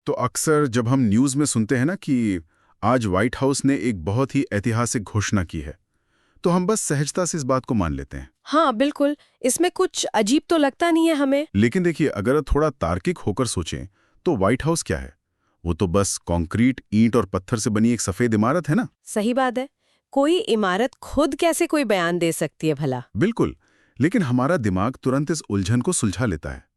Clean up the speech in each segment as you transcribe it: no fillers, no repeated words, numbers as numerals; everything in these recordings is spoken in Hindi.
तो अक्सर जब हम न्यूज़ में सुनते हैं ना कि आज व्हाइट हाउस ने एक बहुत ही ऐतिहासिक घोषणा की है, तो हम बस सहजता से इस बात को मान लेते हैं। हाँ बिल्कुल। इसमें कुछ अजीब तो लगता नहीं है हमें। लेकिन देखिए, अगर थोड़ा तार्किक होकर सोचें, तो व्हाइट हाउस क्या है? वो तो बस कंक्रीट, ईंट और पत्थर से बनी एक सफेद इमारत है ना। सही बात है। कोई इमारत खुद कैसे कोई बयान दे सकती है भला। बिल्कुल। लेकिन हमारा दिमाग तुरंत इस उलझन को सुलझा लेता है।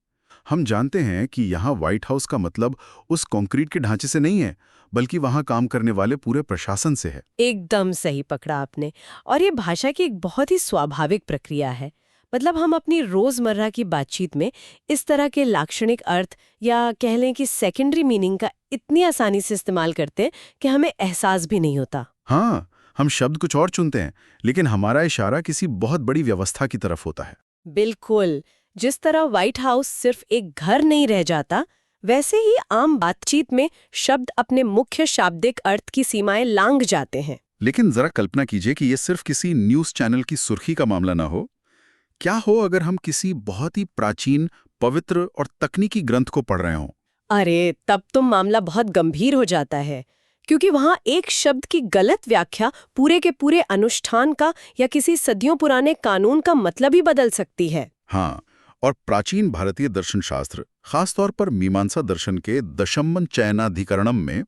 हम जानते हैं कि यहाँ व्हाइट हाउस का मतलब उस कंक्रीट के ढांचे से नहीं है, बल्कि वहाँ काम करने वाले पूरे प्रशासन से है। एकदम सही पकड़ा आपने। और ये भाषा की एक बहुत ही स्वाभाविक प्रक्रिया है। मतलब हम अपनी रोजमर्रा की बातचीत में इस तरह के लाक्षणिक अर्थ या कह लें कि सेकेंडरी मीनिंग का इतनी आसानी से इस्तेमाल करते हैं कि हमें एहसास भी नहीं होता। हाँ, हम शब्द कुछ और चुनते हैं, लेकिन हमारा इशारा किसी बहुत बड़ी व्यवस्था की तरफ होता है। बिल्कुल। जिस तरह व्हाइट हाउस सिर्फ एक घर नहीं रह जाता, वैसे ही आम बातचीत में शब्द अपने मुख्य शाब्दिक अर्थ की सीमाएं लांघ जाते हैं। लेकिन जरा कल्पना कीजिए कि ये सिर्फ किसी न्यूज़ चैनल की सुर्खी का मामला ना हो। क्या हो अगर हम किसी बहुत ही प्राचीन, पवित्र और तकनीकी ग्रंथ को पढ़ रहे हों? अरे, तब तो मामला बहुत गंभीर हो जाता है। क्योंकि वहां एक शब्द की गलत व्याख्या पूरे के पूरे अनुष्ठान का या किसी सदियों पुराने कानून का मतलब ही बदल सकती है। हाँ, और प्राचीन भारतीय दर्शन शास्त्र, खासतौर पर मीमांसा दर्शन के दशमन चयनाधिकरणम में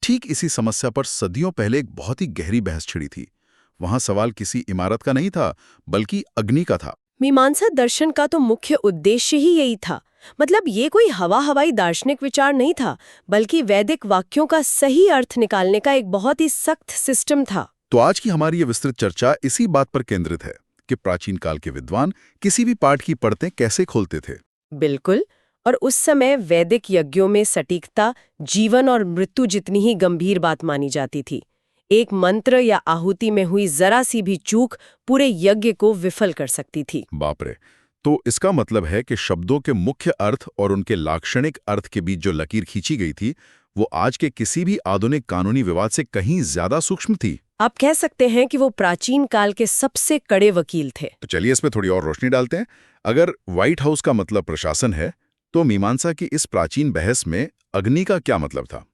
ठीक इसी समस्या पर सदियों पहले एक बहुत ही गहरी बहस छिड़ी थी। वहां सवाल किसी इमारत का नहीं था, बल्कि अग्नि का था। मीमांसा दर्शन का तो मुख्य उद्देश्य ही यही था। मतलब ये कोई हवाई दार्शनिक विचार नहीं था, बल्कि वैदिक वाक्यों का सही अर्थ निकालने का एक बहुत ही सख्त सिस्टम था। तो आज की हमारी ये विस्तृत चर्चा इसी बात पर केंद्रित है कि प्राचीन काल के विद्वान किसी भी पाठ की परतें कैसे खोलते थे। बिल्कुल। और उस समय वैदिक यज्ञों में सटीकता जीवन और मृत्यु जितनी ही गंभीर बात मानी जाती थी। एक मंत्र या आहुति में हुई जरा सी भी चूक पूरे यज्ञ को विफल कर सकती थी। बाप रे! तो इसका मतलब है कि शब्दों के मुख्य अर्थ और उनके लाक्षणिक अर्थ के बीच जो लकीर खींची गई थी, वो आज के किसी भी आधुनिक कानूनी विवाद से कहीं ज्यादा सूक्ष्म थी। आप कह सकते हैं कि वो प्राचीन काल के सबसे कड़े वकील थे। तो चलिए इसमें थोड़ी और रोशनी डालते हैं। अगर व्हाइट हाउस का मतलब प्रशासन है, तो मीमांसा की इस प्राचीन बहस में अग्नि का क्या मतलब था?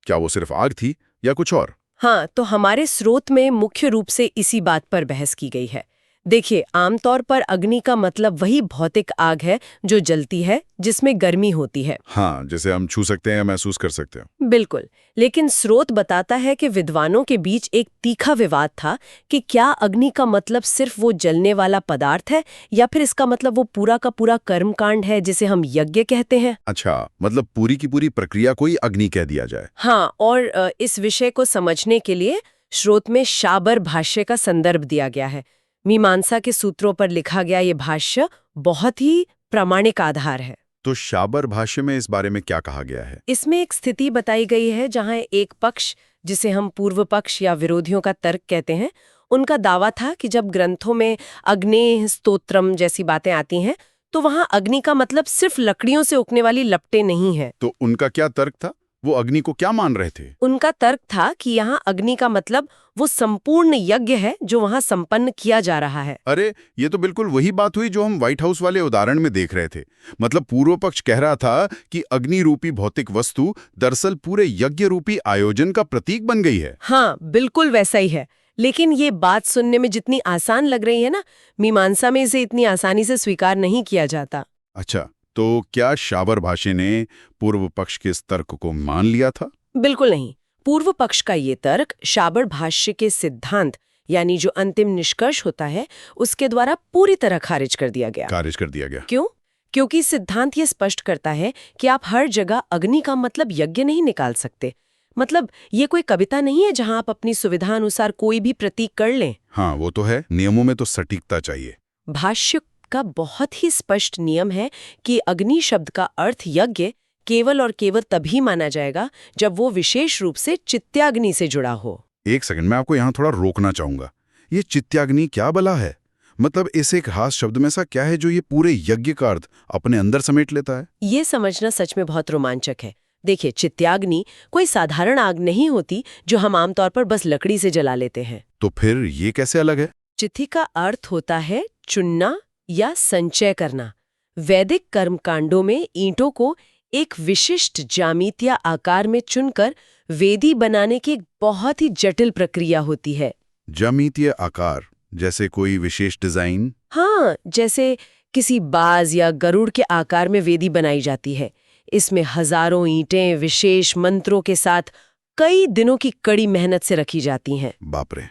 क्या वो सिर्फ आग थी या कुछ और? हाँ, तो हमारे स्रोत में मुख्य रूप से इसी बात पर बहस की गई है। देखिए, आमतौर पर अग्नि का मतलब वही भौतिक आग है जो जलती है, जिसमें गर्मी होती है। हाँ, जिसे हम छू सकते हैं या महसूस कर सकते हैं। बिल्कुल। लेकिन स्रोत बताता है कि विद्वानों के बीच एक तीखा विवाद था कि क्या अग्नि का मतलब सिर्फ वो जलने वाला पदार्थ है या फिर इसका मतलब वो पूरा का पूरा कर्मकांड है जिसे हम यज्ञ कहते हैं। अच्छा, मतलब पूरी की पूरी प्रक्रिया को ही अग्नि कह दिया जाए। हाँ, और इस विषय को समझने के लिए स्रोत में शाबर भाष्य का संदर्भ दिया गया है। मीमांसा के सूत्रों पर लिखा गया ये भाष्य बहुत ही प्रामाणिक आधार है। तो शाबर भाष्य में इस बारे में क्या कहा गया है? इसमें एक स्थिति बताई गई है जहां एक पक्ष, जिसे हम पूर्व पक्ष या विरोधियों का तर्क कहते हैं, उनका दावा था कि जब ग्रंथों में अग्नि स्तोत्रम जैसी बातें आती हैं, तो वहां अग्नि का मतलब सिर्फ लकड़ियों से उगने वाली लपटें नहीं है। तो उनका क्या तर्क था? वो अग्नि को क्या मान रहे थे? उनका तर्क था कि यहाँ अग्नि का मतलब वो संपूर्ण यज्ञ है जो वहां संपन्न किया जा रहा है। अरे, ये तो बिल्कुल वही बात हुई जो हम व्हाइट हाउस वाले उदाहरण में देख रहे थे। मतलब पूर्व पक्ष कह रहा था कि अग्नि रूपी भौतिक वस्तु दरअसल पूरे यज्ञ रूपी आयोजन का प्रतीक बन गई है। हाँ, बिल्कुल वैसा ही है। लेकिन ये बात सुनने में जितनी आसान लग रही है ना, मीमांसा में इसे इतनी आसानी से स्वीकार नहीं किया जाता। अच्छा, तो क्या शाबर भाष्य ने पूर्व पक्ष के इस तर्क को मान लिया था? बिल्कुल नहीं। पूर्व पक्ष का ये तर्क शाबर भाष्य के सिद्धांत यानी जो अंतिम निष्कर्ष होता है उसके द्वारा पूरी तरह खारिज कर दिया गया। खारिज कर दिया गया। क्यों? क्योंकि सिद्धांत ये स्पष्ट करता है कि आप हर जगह अग्नि का मतलब यज्ञ नहीं निकाल सकते। मतलब ये कोई कविता नहीं है जहां आप अपनी सुविधा अनुसार कोई भी प्रतीक कर लें। हाँ, वो तो है। नियमों में तो सटीकता चाहिए। भाष्य का बहुत ही स्पष्ट नियम है कि अग्नि शब्द का अर्थ यज्ञ केवल और केवल तभी माना जाएगा जब वो विशेष रूप से चित्याग्नि से जुड़ा हो। एक सेकंड, मैं आपको यहाँ थोड़ा रोकना चाहूंगा। ये चित्याग्नि क्या भला है? मतलब इस एक खास शब्द में सा क्या है जो ये पूरे यज्ञ का अर्थ अपने अंदर समेट लेता है? ये समझना सच में बहुत रोमांचक है। देखिए, चित्याग्नि कोई साधारण आग नहीं होती जो हम आमतौर पर बस लकड़ी से जला लेते हैं। तो फिर ये कैसे अलग है? चिति का अर्थ होता है चुनना या संचय करना। वैदिक कर्मकांडों में ईंटों को एक विशिष्ट ज्यामितीय आकार में चुनकर वेदी बनाने की एक बहुत ही जटिल प्रक्रिया होती है। ज्यामितीय आकार, जैसे कोई विशेष डिजाइन? हाँ, जैसे किसी बाज या गरुड़ के आकार में वेदी बनाई जाती है। इसमें हजारों ईंटें विशेष मंत्रों के साथ कई दिनों की कड़ी मेहनत से रखी जाती हैं। बाप रे,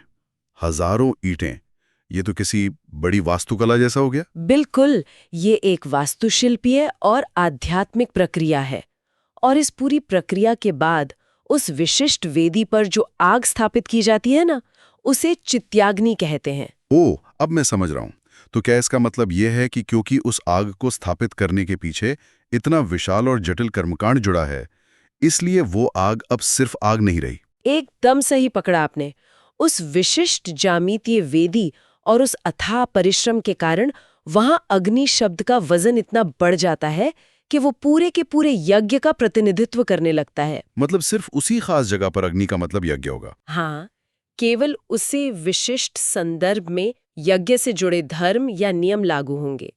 हजारों ईंटें! ये तो किसी बड़ी वास्तुकला जैसा हो गया। बिल्कुल, ये एक वास्तुशिल्पीय और आध्यात्मिक प्रक्रिया है। और इस पूरी प्रक्रिया के बाद उस विशिष्ट वेदी पर जो आग स्थापित की जाती है ना, उसे चित्याग्नि कहते हैं। ओह, अब मैं समझ रहा हूँ। तो क्या इसका मतलब ये है कि क्योंकि उस आग को स्थापित करने के पीछे इतना विशाल और जटिल कर्मकांड जुड़ा है, इसलिए वो आग अब सिर्फ आग नहीं रही? एकदम सही पकड़ा आपने। उस विशिष्ट ज्यामितीय वेदी और उस अथाह परिश्रम के कारण वहां अग्नि शब्द का वजन इतना बढ़ जाता है कि वो पूरे के पूरे यज्ञ का प्रतिनिधित्व करने लगता है। मतलब सिर्फ उसी खास जगह पर अग्नि का मतलब यज्ञ होगा? हाँ, केवल उसी विशिष्ट संदर्भ में यज्ञ से जुड़े धर्म या नियम लागू होंगे।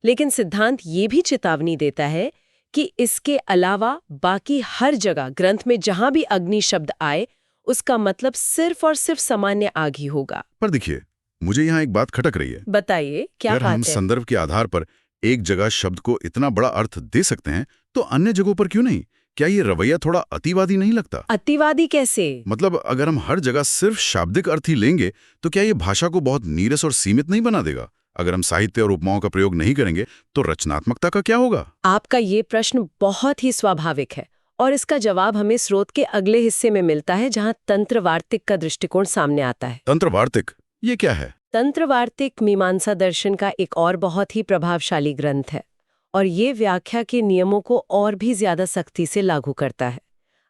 लेकिन सिद्धांत ये भी चेतावनी देता है कि इसके अलावा बाकी हर जगह ग्रंथ में जहां भी अग्नि शब्द आए, उसका मतलब सिर्फ और सिर्फ सामान्य आग ही होगा। पर देखिए, मुझे यहाँ एक बात खटक रही है। बताइए, क्या अगर हम बात है? संदर्भ के आधार पर एक जगह शब्द को इतना बड़ा अर्थ दे सकते हैं, तो अन्य जगहों पर क्यों नहीं? क्या ये रवैया थोड़ा अतिवादी नहीं लगता? अतिवादी कैसे? मतलब अगर हम हर जगह सिर्फ शाब्दिक अर्थ ही लेंगे, तो क्या ये भाषा को बहुत नीरस और सीमित नहीं बना देगा? अगर हम साहित्य और उपमाओं का प्रयोग नहीं करेंगे, तो रचनात्मकता का क्या होगा? आपका ये प्रश्न बहुत ही स्वाभाविक है और इसका जवाब हमें स्रोत के अगले हिस्से में मिलता है, जहां तंत्र वार्तिक का दृष्टिकोण सामने आता है। तंत्र वार्तिक, ये क्या है? तंत्र वार्तिक मीमांसा दर्शन का एक और बहुत ही प्रभावशाली ग्रंथ है और ये व्याख्या के नियमों को और भी ज्यादा सख्ती से लागू करता है।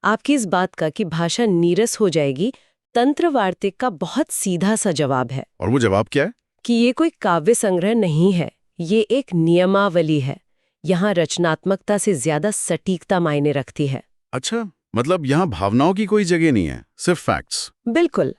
आपकी इस बात का कि भाषा नीरस हो जाएगी, तंत्र वार्तिक का बहुत सीधा सा जवाब है। और वो जवाब क्या है? कि ये कोई काव्य संग्रह नहीं है, ये एक नियमावली है। यहाँ रचनात्मकता से ज्यादा सटीकता मायने रखती है। अच्छा, मतलब यहाँ भावनाओं की कोई जगह नहीं है, सिर्फ फैक्ट्स। बिल्कुल।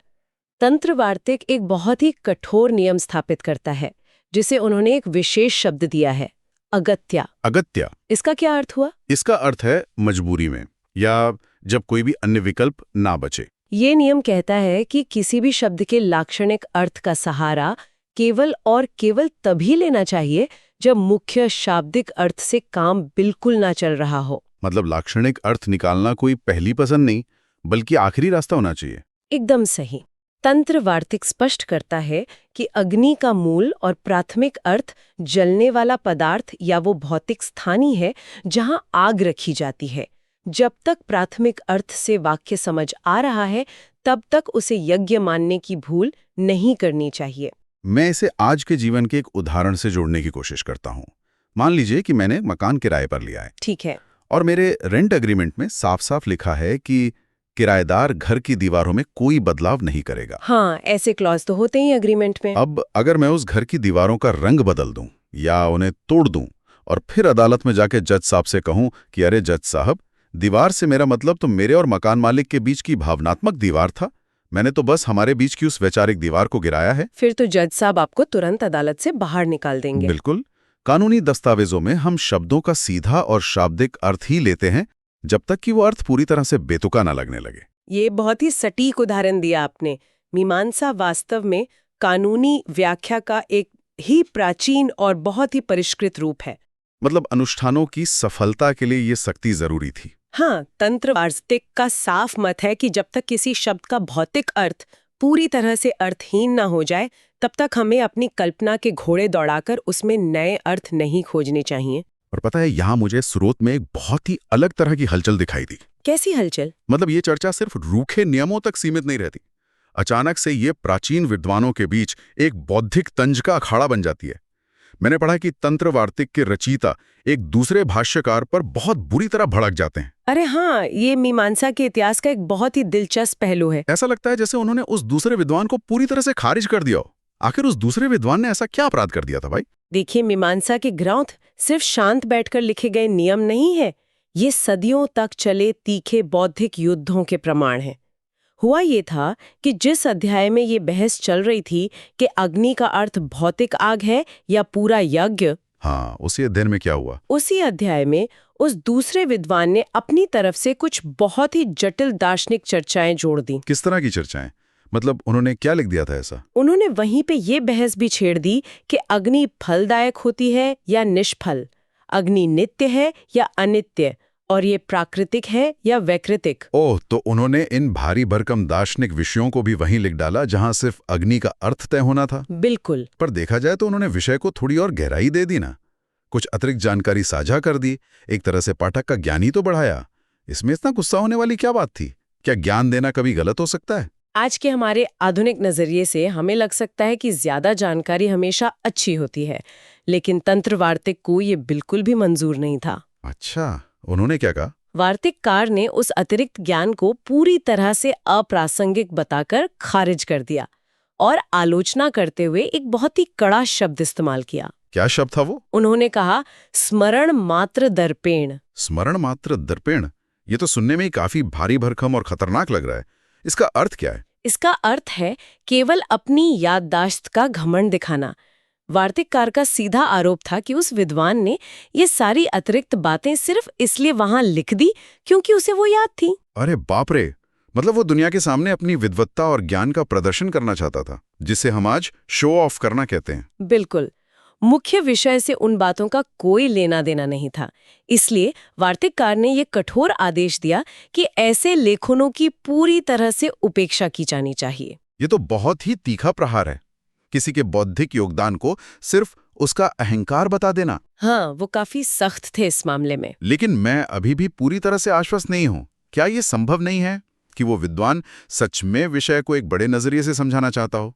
तंत्र वार्तिक एक बहुत ही कठोर नियम स्थापित करता है, जिसे उन्होंने एक विशेष शब्द दिया है, अगत्या। अगत्या, इसका क्या अर्थ हुआ? इसका अर्थ है मजबूरी में, या जब कोई भी अन्य विकल्प ना बचे। ये नियम कहता है कि किसी भी शब्द के लाक्षणिक अर्थ का सहारा केवल और केवल तभी लेना चाहिए जब मुख्य शाब्दिक अर्थ से काम बिल्कुल ना चल रहा हो। मतलब लाक्षणिक अर्थ निकालना कोई पहली पसंद नहीं, बल्कि आखिरी रास्ता होना चाहिए। एकदम सही। तंत्र वार्तिक स्पष्ट करता है कि अग्नि का मूल और प्राथमिक अर्थ जलने वाला पदार्थ या वो भौतिक स्थान ही है जहां आग रखी जाती है। जब तक प्राथमिक अर्थ से वाक्य समझ आ रहा है, तब तक उसे यज्ञ मानने की भूल नहीं करनी चाहिए। मैं इसे आज के जीवन के एक उदाहरण से जोड़ने की कोशिश करता हूँ। मान लीजिए कि मैंने मकान किराए पर लिया है। ठीक है। और मेरे रेंट एग्रीमेंट में साफ साफ लिखा है कि किराएदार घर की दीवारों में कोई बदलाव नहीं करेगा। हाँ, ऐसे क्लॉज तो होते ही एग्रीमेंट में। अब अगर मैं उस घर की दीवारों का रंग बदल दूं या उन्हें तोड़ दूं और फिर अदालत में जाके जज साहब से कहूं कि अरे जज साहब, दीवार से मेरा मतलब तो मेरे और मकान मालिक के बीच की भावनात्मक दीवार था, मैंने तो बस हमारे बीच की उस वैचारिक दीवार को गिराया है। फिर तो जज साहब आपको तुरंत अदालत से बाहर निकाल देंगे। बिल्कुल। कानूनी दस्तावेजों में हम शब्दों का सीधा और शाब्दिक अर्थ ही लेते हैं, जब तक कि वो अर्थ पूरी तरह से बेतुका न लगने लगे। ये बहुत ही सटीक उदाहरण दिया आपने। मीमांसा वास्तव में कानूनी व्याख्या का एक ही प्राचीन और बहुत ही परिष्कृत रूप है। मतलब अनुष्ठानों की सफलता के लिए ये सख्ती जरूरी थी। हाँ, तंत्र वार्तिक का साफ मत है कि जब तक किसी शब्द का भौतिक अर्थ पूरी तरह से अर्थहीन ना हो जाए, तब तक हमें अपनी कल्पना के घोड़े दौड़ाकर उसमें नए अर्थ नहीं खोजने चाहिए। और पता है, यहाँ मुझे स्रोत में एक बहुत ही अलग तरह की हलचल दिखाई दी। कैसी हलचल? मतलब ये चर्चा सिर्फ रूखे नियमों तक सीमित नहीं रहती। अचानक से ये प्राचीन विद्वानों के बीच एक बौद्धिक तंज का अखाड़ा बन जाती है। मैंने पढ़ा कि तंत्र वार्तिक के रचयिता एक दूसरे भाष्यकार पर बहुत बुरी तरह भड़क जाते हैं। अरे हाँ, ये मीमांसा के इतिहास का एक बहुत ही दिलचस्प पहलू है। ऐसा लगता है जैसे उन्होंने उस दूसरे विद्वान को पूरी तरह से खारिज कर दिया हो। आखिर उस दूसरे विद्वान ने ऐसा क्या अपराध कर दिया था भाई? देखिए, मीमांसा के ग्रंथ सिर्फ शांत बैठकर लिखे गए नियम नहीं है, ये सदियों तक चले तीखे बौद्धिक युद्धों के प्रमाण हैं। हुआ ये था कि जिस अध्याय में ये बहस चल रही थी कि अग्नि का अर्थ भौतिक आग है या पूरा यज्ञ, हाँ, उसी अध्ययन में क्या हुआ? उसी अध्याय में उस दूसरे विद्वान ने अपनी तरफ से कुछ बहुत ही जटिल दार्शनिक चर्चाएं जोड़ दी। किस तरह की चर्चाएं? मतलब उन्होंने क्या लिख दिया था ऐसा? उन्होंने वहीं पे ये बहस भी छेड़ दी कि अग्नि फलदायक होती है या निष्फल, अग्नि नित्य है या अनित्य, और ये प्राकृतिक है या वैकृतिक। ओह, तो उन्होंने इन भारी भरकम दार्शनिक विषयों को भी वहीं लिख डाला जहां सिर्फ अग्नि का अर्थ तय होना था। बिल्कुल। पर देखा जाए तो उन्होंने विषय को थोड़ी और गहराई दे दी ना, कुछ अतिरिक्त जानकारी साझा कर दी, एक तरह से पाठक का ज्ञान ही तो बढ़ाया। इसमें इतना गुस्सा होने वाली क्या बात थी? क्या ज्ञान देना कभी गलत हो सकता है? आज के हमारे आधुनिक नजरिए से हमें लग सकता है कि ज्यादा जानकारी हमेशा अच्छी होती है, लेकिन तंत्र वार्तिक को ये बिल्कुल भी मंजूर नहीं था। अच्छा, उन्होंने क्या कहा? वार्तिककार ने उस अतिरिक्त ज्ञान को पूरी तरह से अप्रासंगिक बताकर खारिज कर दिया और आलोचना करते हुए एक बहुत ही कड़ा शब्द इस्तेमाल किया। क्या शब्द था वो? उन्होंने कहा, स्मरण मात्र दर्पेण। स्मरण मात्र दर्पेण? ये तो सुनने में ही काफी भारी भरकम और खतरनाक लग रहा है। इसका अर्थ क्या है? इसका अर्थ है केवल अपनी याददाश्त का घमंड दिखाना। वार्तिककार का सीधा आरोप था कि उस विद्वान ने ये सारी अतिरिक्त बातें सिर्फ इसलिए वहां लिख दी क्योंकि उसे वो याद थी। अरे बाप रे! मतलब वो दुनिया के सामने अपनी विद्वत्ता और ज्ञान का प्रदर्शन करना चाहता था, जिसे हम आज शो ऑफ करना कहते हैं। बिल्कुल। मुख्य विषय से उन बातों का कोई लेना देना नहीं था। इसलिए वार्तिककार ने ये कठोर आदेश दिया कि ऐसे लेखनों की पूरी तरह से उपेक्षा की जानी चाहिए। ये तो बहुत ही तीखा प्रहार है, किसी के बौद्धिक योगदान को सिर्फ उसका अहंकार बता देना। हाँ, वो काफी सख्त थे इस मामले में। लेकिन मैं अभी भी पूरी तरह से आश्वस्त नहीं हूं। क्या ये संभव नहीं है कि वो विद्वान सच में विषय को एक बड़े नजरिए से समझाना चाहता हो?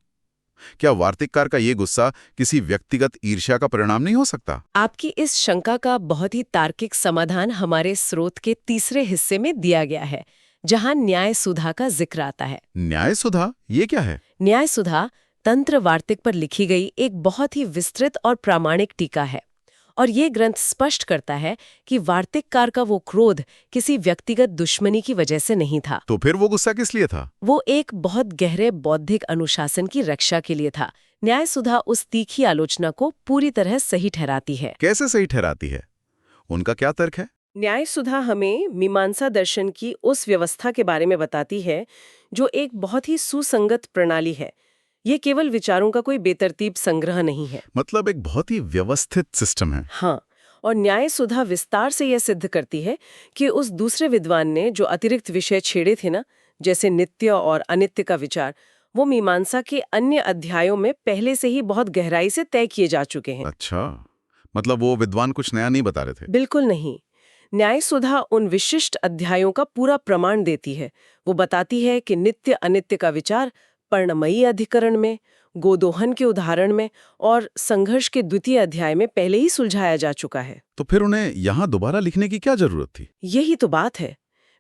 क्या वार्तिककार का ये गुस्सा किसी व्यक्तिगत ईर्ष्या का परिणाम नहीं हो सकता? आपकी इस शंका का बहुत ही तार्किक समाधान हमारे स्रोत के तीसरे हिस्से में दिया गया है, जहां न्याय सुधा का जिक्र आता है। न्याय सुधा, ये क्या है? न्याय सुधा तंत्र वार्तिक पर लिखी गई एक बहुत ही विस्तृत और प्रामाणिक टीका है, और ये ग्रंथ स्पष्ट करता है कि वार्तिककार का वो क्रोध किसी व्यक्तिगत दुश्मनी की वजह से नहीं था। तो फिर वो गुस्सा किस लिए था? वो एक बहुत गहरे बौद्धिक अनुशासन की रक्षा के लिए था। न्याय सुधा उस तीखी आलोचना को पूरी तरह सही ठहराती है। कैसे सही ठहराती है? उनका क्या तर्क है? न्याय सुधा हमें मीमांसा दर्शन की उस व्यवस्था के बारे में बताती है जो एक बहुत ही सुसंगत प्रणाली है। ये केवल विचारों का कोई बेतरतीब संग्रह नहीं है। मतलब एक बहुत ही व्यवस्थित सिस्टम है। हाँ, और न्याय सुधा विस्तार से यह सिद्ध करती है कि उस दूसरे विद्वान ने जो अतिरिक्त विषय छेड़े थे ना, जैसे नित्य और अनित्य का विचार, वो मीमांसा के अन्य अध्यायों में पहले से ही बहुत गहराई से तय किए जा चुके हैं। अच्छा, मतलब वो विद्वान कुछ नया नहीं बता रहे थे? बिल्कुल नहीं। न्याय सुधा उन विशिष्ट अध्यायों का पूरा प्रमाण देती है। वो बताती है कि नित्य अनित्य का विचार पर्णमयी अधिकरण में, गोदोहन के उदाहरण में और संघर्ष के द्वितीय अध्याय में पहले ही सुलझाया जा चुका है। तो फिर उन्हें यहाँ दोबारा लिखने की क्या जरूरत थी? यही तो बात है।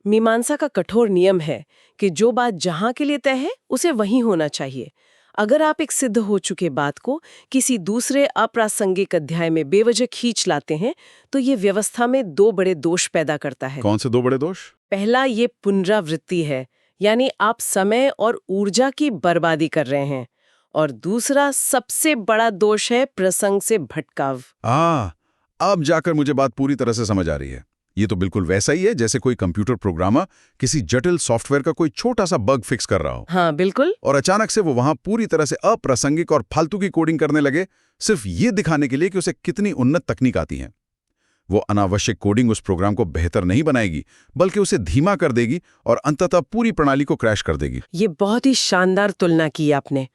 मीमांसा का कठोर नियम है कि जो बात जहां के लिए तय है उसे वहीं होना चाहिए। अगर आप एक सिद्ध हो चुके बात को किसी दूसरे अप्रासंगिक अध्याय में बेवजह खींच लाते हैं तो ये व्यवस्था में दो बड़े दोष पैदा करता है। कौन से दो बड़े दोष? पहला ये पुनरावृत्ति है, यानी आप समय और ऊर्जा की बर्बादी कर रहे हैं, और दूसरा सबसे बड़ा दोष है प्रसंग से भटकाव। अब जाकर मुझे बात पूरी तरह से समझ आ रही है। ये तो बिल्कुल वैसा ही है जैसे कोई कंप्यूटर प्रोग्रामर किसी जटिल सॉफ्टवेयर का कोई छोटा सा बग फिक्स कर रहा हो। हाँ, बिल्कुल। और अचानक से वो वहां पूरी तरह से अप्रासंगिक और फालतू की कोडिंग करने लगे, सिर्फ ये दिखाने के लिए कि उसे कितनी उन्नत तकनीक आती है। वो अनावश्यक कोडिंग उस प्रोग्राम को बेहतर नहीं बनाएगी, बल्कि उसे धीमा कर देगी और अंततः पूरी प्रणाली को क्रैश कर देगी। ये बहुत ही शानदार तुलना की आपने।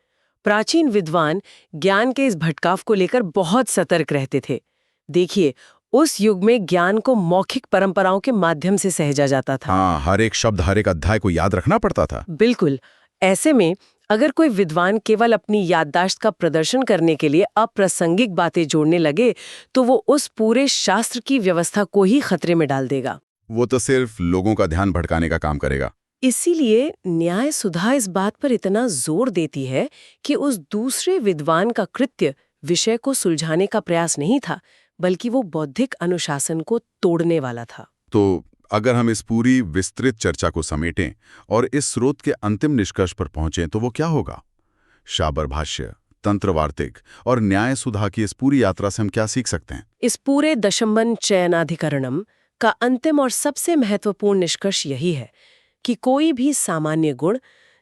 प्राचीन विद्वान ज्ञान के इस भटकाव को लेकर बहुत सतर्क रहते थे। देखिए, उस युग में ज्ञान को मौखिक परंपराओं के माध्यम से सहेजा जाता था। हाँ, हर एक शब्द, हर एक अध्याय को याद रखना पड़ता था। बिल्कुल। ऐसे में अगर कोई विद्वान केवल अपनी याददाश्त का प्रदर्शन करने के लिए अप्रासंगिक बातें जोड़ने लगे तो वो उस पूरे शास्त्र की व्यवस्था को ही खतरे में डाल देगा। वो तो सिर्फ लोगों का ध्यान भटकाने का काम करेगा। इसीलिए न्याय सुधा इस बात पर इतना जोर देती है कि उस दूसरे विद्वान का कृत्य विषय को सुलझाने का प्रयास नहीं था, बल्कि वो बौद्धिक अनुशासन को तोड़ने वाला था। तो अगर हम इस पूरी विस्तृत चर्चा को समेटें और इस स्रोत के अंतिम निष्कर्ष पर पहुंचें तो वो क्या होगा? शाबर भाष्य, तंत्रवार्तिक और न्याय सुधा की इस पूरी यात्रा से हम क्या सीख सकते हैं? इस पूरे दशमन चयनाधिकरणम का अंतिम और सबसे महत्वपूर्ण निष्कर्ष यही है कि कोई भी सामान्य गुण,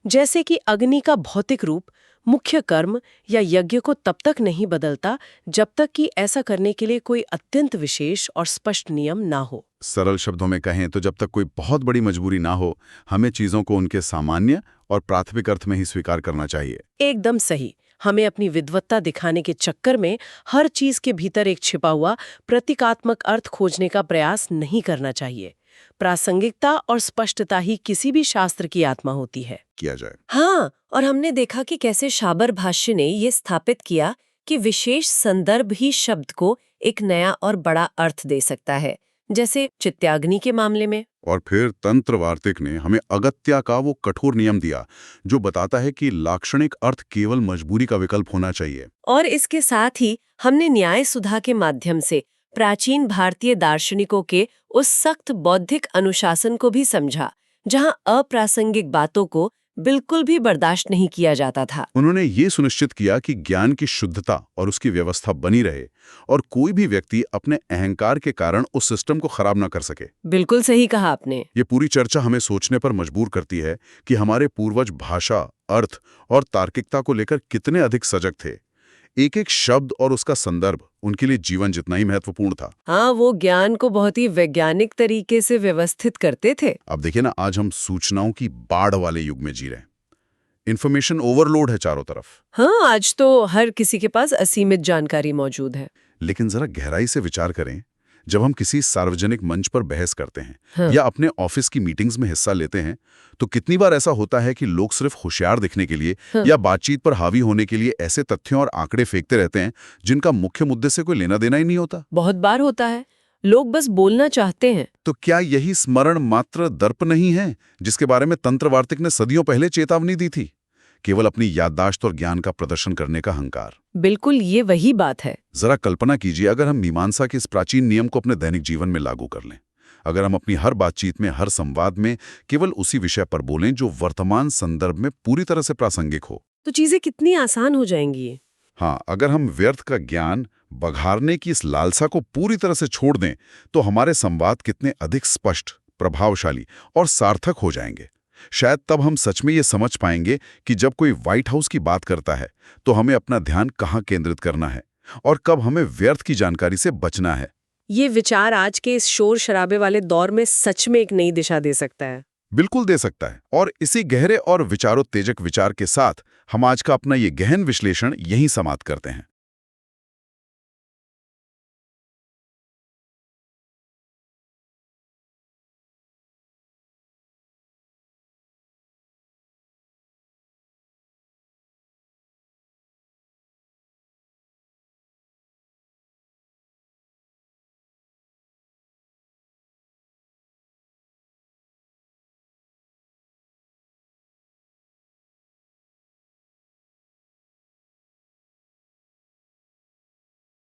जैसे कि अग्नि का भौतिक रूप, मुख्य कर्म या यज्ञ को तब तक नहीं बदलता जब तक कि ऐसा करने के लिए कोई अत्यंत विशेष और स्पष्ट नियम ना हो। सरल शब्दों में कहें तो जब तक कोई बहुत बड़ी मजबूरी ना हो, हमें चीजों को उनके सामान्य और प्राथमिक अर्थ में ही स्वीकार करना चाहिए। एकदम सही। हमें अपनी विद्वत्ता दिखाने के चक्कर में हर चीज के भीतर एक छिपा हुआ प्रतीकात्मक अर्थ खोजने का प्रयास नहीं करना चाहिए। प्रासंगिकता और स्पष्टता ही किसी भी शास्त्र की आत्मा होती है। किया जाए। हाँ, और हमने देखा कि कैसे शाबर भाष्य ने ये स्थापित किया कि विशेष संदर्भ ही शब्द को एक नया और बड़ा अर्थ दे सकता है, जैसे चित्याग्नि के मामले में। और फिर तंत्रवार्तिक ने हमें अगत्या का वो कठोर नियम दिया जो बताता है कि लाक्षणिक अर्थ केवल मजबूरी का विकल्प होना चाहिए। और इसके साथ ही हमने न्याय सुधा के माध्यम से प्राचीन भारतीय दार्शनिकों के उस सख्त बौद्धिक अनुशासन को भी समझा, जहां अप्रासंगिक बातों को बिल्कुल भी बर्दाश्त नहीं किया जाता था। उन्होंने ये सुनिश्चित किया कि ज्ञान की शुद्धता और उसकी व्यवस्था बनी रहे और कोई भी व्यक्ति अपने अहंकार के कारण उस सिस्टम को खराब ना कर सके। बिल्कुल सही कहा आपने। ये पूरी चर्चा हमें सोचने पर मजबूर करती है कि हमारे पूर्वज भाषा, अर्थ और तार्किकता को लेकर कितने अधिक सजग थे। एक एक शब्द और उसका संदर्भ उनके लिए जीवन जितना ही महत्वपूर्ण था। हाँ, वो ज्ञान को बहुत ही वैज्ञानिक तरीके से व्यवस्थित करते थे। अब देखिए ना, आज हम सूचनाओं की बाढ़ वाले युग में जी रहे हैं। इन्फॉर्मेशन ओवरलोड है चारों तरफ। हाँ, आज तो हर किसी के पास असीमित जानकारी मौजूद है। लेकिन जरा गहराई से विचार करें, जब हम किसी सार्वजनिक मंच पर बहस करते हैं हाँ। या अपने ऑफिस की मीटिंग्स में हिस्सा लेते हैं, तो कितनी बार ऐसा होता है कि लोग सिर्फ होशियार दिखने के लिए या बातचीत पर हावी होने के लिए ऐसे तथ्यों और आंकड़े फेंकते रहते हैं जिनका मुख्य मुद्दे से कोई लेना देना ही नहीं होता। बहुत बार होता है, लोग बस बोलना चाहते हैं। तो क्या यही स्मरण मात्र दर्प नहीं है जिसके बारे में तंत्रवार्तिक ने सदियों पहले चेतावनी दी थी? केवल अपनी याददाश्त और ज्ञान का प्रदर्शन करने का हंकार। बिल्कुल, ये वही बात है। जरा कल्पना कीजिए, अगर हम मीमांसा के इस प्राचीन नियम को अपने दैनिक जीवन में लागू कर लें। अगर हम अपनी हर बातचीत में, हर संवाद में केवल उसी विषय पर बोलें जो वर्तमान संदर्भ में पूरी तरह से प्रासंगिक हो, तो चीजें कितनी आसान हो जाएंगी। हाँ, अगर हम व्यर्थ का ज्ञान बघारने की इस लालसा को पूरी तरह से छोड़ दें, तो हमारे संवाद कितने अधिक स्पष्ट, प्रभावशाली और सार्थक हो जाएंगे। शायद तब हम सच में ये समझ पाएंगे कि जब कोई व्हाइट हाउस की बात करता है तो हमें अपना ध्यान कहाँ केंद्रित करना है और कब हमें व्यर्थ की जानकारी से बचना है। ये विचार आज के इस शोर शराबे वाले दौर में सच में एक नई दिशा दे सकता है। बिल्कुल दे सकता है। और इसी गहरे और विचारोत्तेजक विचार के साथ हम आज का अपना ये गहन विश्लेषण यहीं समाप्त करते हैं।